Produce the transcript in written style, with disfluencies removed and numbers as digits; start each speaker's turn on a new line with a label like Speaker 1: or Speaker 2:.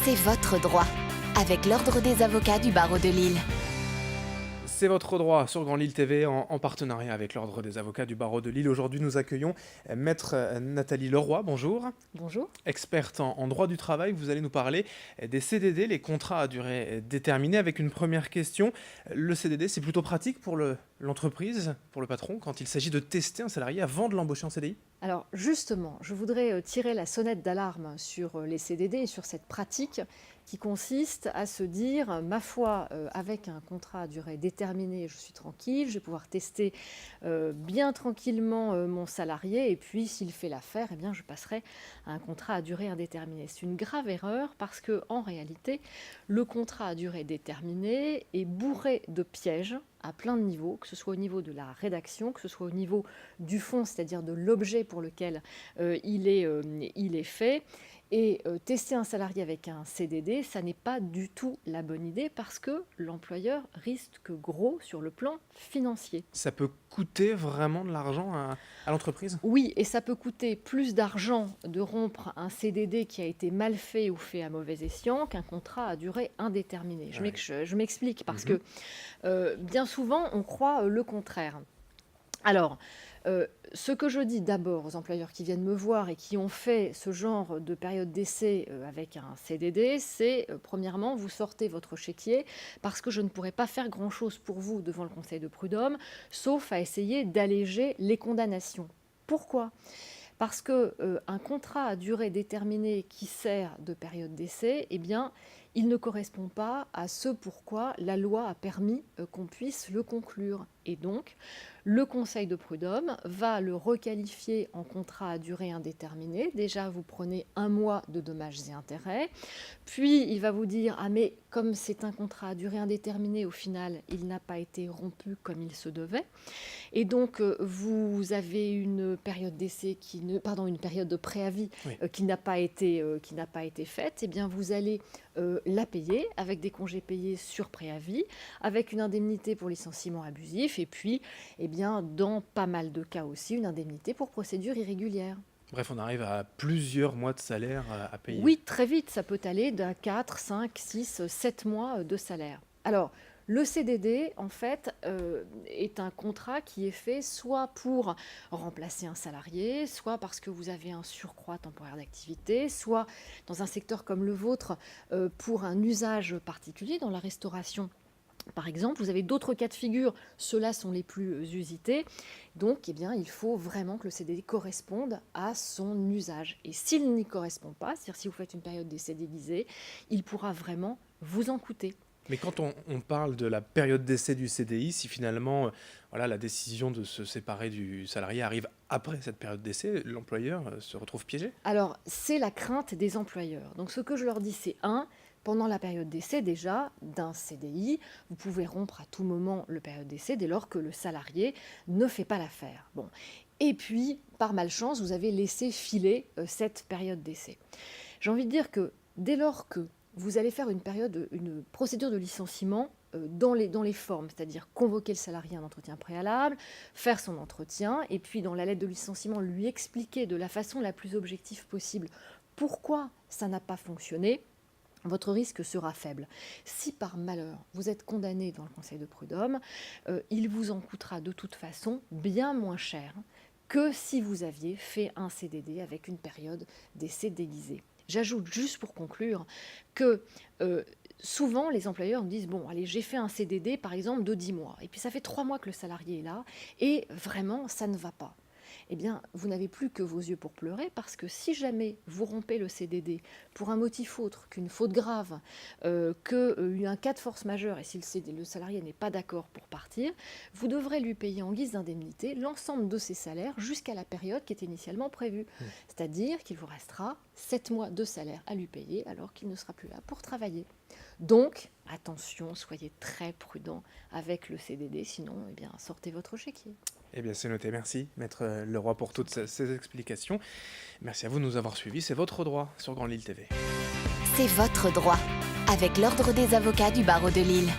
Speaker 1: C'est votre droit. Avec l'Ordre des avocats du barreau de Lille.
Speaker 2: C'est votre droit sur Grand Lille TV en partenariat avec l'Ordre des avocats du barreau de Lille. Aujourd'hui, nous accueillons Maître Nathalie Leroy. Bonjour.
Speaker 3: Bonjour.
Speaker 2: Experte en droit du travail, vous allez nous parler des CDD, les contrats à durée déterminée, avec une première question. Le CDD, c'est plutôt pratique pour l'entreprise, pour le patron, quand il s'agit de tester un salarié avant de l'embaucher en CDI ?
Speaker 3: Alors justement, je voudrais tirer la sonnette d'alarme sur les CDD et sur cette pratique qui consiste à se dire, ma foi, avec un contrat à durée déterminée, je suis tranquille, je vais pouvoir tester bien tranquillement mon salarié et puis s'il fait l'affaire, eh bien, je passerai à un contrat à durée indéterminée. C'est une grave erreur parce qu'en réalité, le contrat à durée déterminée est bourré de pièges à plein de niveaux, que ce soit au niveau de la rédaction, que ce soit au niveau du fond, c'est-à-dire de l'objet pour lequel il est fait. Et tester un salarié avec un CDD, ça n'est pas du tout la bonne idée parce que l'employeur risque gros sur le plan financier.
Speaker 2: Ça peut coûter vraiment de l'argent à l'entreprise ?
Speaker 3: Oui, et ça peut coûter plus d'argent de rompre un CDD qui a été mal fait ou fait à mauvais escient qu'un contrat à durée indéterminée. Je m'explique parce que bien souvent, on croit le contraire. Alors, ce que je dis d'abord aux employeurs qui viennent me voir et qui ont fait ce genre de période d'essai avec un CDD, c'est premièrement, vous sortez votre chéquier parce que je ne pourrai pas faire grand-chose pour vous devant le Conseil de prud'homme, sauf à essayer d'alléger les condamnations. Pourquoi ? Parce qu'un contrat à durée déterminée qui sert de période d'essai, eh bien, il ne correspond pas à ce pourquoi la loi a permis qu'on puisse le conclure. Et donc, le Conseil de prud'homme va le requalifier en contrat à durée indéterminée. Déjà, vous prenez 1 mois de dommages et intérêts. Puis, il va vous dire « Ah, mais comme c'est un contrat à durée indéterminée, au final, il n'a pas été rompu comme il se devait. » Et donc, vous avez une période d'essai une période de préavis qui n'a pas été faite. Eh bien, vous allez la payer avec des congés payés sur préavis, avec une indemnité pour licenciement abusif et puis, eh bien, dans pas mal de cas aussi, une indemnité pour procédure irrégulière.
Speaker 2: Bref, on arrive à plusieurs mois de salaire à payer.
Speaker 3: Oui, très vite, ça peut aller d'un 4, 5, 6, 7 mois de salaire. Alors, le CDD, en fait, est un contrat qui est fait soit pour remplacer un salarié, soit parce que vous avez un surcroît temporaire d'activité, soit dans un secteur comme le vôtre, pour un usage particulier dans la restauration. Par exemple, vous avez d'autres cas de figure, ceux-là sont les plus usités. Donc, eh bien, il faut vraiment que le CDD corresponde à son usage. Et s'il n'y correspond pas, c'est-à-dire si vous faites une période d'essai déguisée, il pourra vraiment vous en coûter.
Speaker 2: Mais quand on parle de la période d'essai du CDI, si finalement la décision de se séparer du salarié arrive après cette période d'essai, l'employeur se retrouve piégé ?
Speaker 3: Alors, c'est la crainte des employeurs. Donc, ce que je leur dis, c'est pendant la période d'essai déjà d'un CDI, vous pouvez rompre à tout moment le période d'essai dès lors que le salarié ne fait pas l'affaire. Bon. Et puis, par malchance, vous avez laissé filer cette période d'essai. J'ai envie de dire que dès lors que vous allez faire une procédure de licenciement dans les formes, c'est-à-dire convoquer le salarié à un entretien préalable, faire son entretien, et puis dans la lettre de licenciement, lui expliquer de la façon la plus objective possible pourquoi ça n'a pas fonctionné, votre risque sera faible. Si par malheur vous êtes condamné dans le Conseil de prud'homme, il vous en coûtera de toute façon bien moins cher que si vous aviez fait un CDD avec une période d'essai déguisée. J'ajoute juste pour conclure que souvent les employeurs me disent « Bon, allez, j'ai fait un CDD par exemple de 10 mois et puis ça fait 3 mois que le salarié est là et vraiment ça ne va pas ». Eh bien, vous n'avez plus que vos yeux pour pleurer parce que si jamais vous rompez le CDD pour un motif autre qu'une faute grave, qu'un cas de force majeure et si le salarié n'est pas d'accord pour partir, vous devrez lui payer en guise d'indemnité l'ensemble de ses salaires jusqu'à la période qui était initialement prévue. C'est-à-dire qu'il vous restera 7 mois de salaire à lui payer alors qu'il ne sera plus là pour travailler. Donc, attention, soyez très prudent avec le CDD, sinon, eh bien, sortez votre chéquier.
Speaker 2: Eh bien, c'est noté. Merci, Maître Leroy, pour toutes ces explications. Merci à vous de nous avoir suivis. C'est votre droit sur Grand Lille TV.
Speaker 1: C'est votre droit. Avec l'Ordre des avocats du barreau de Lille.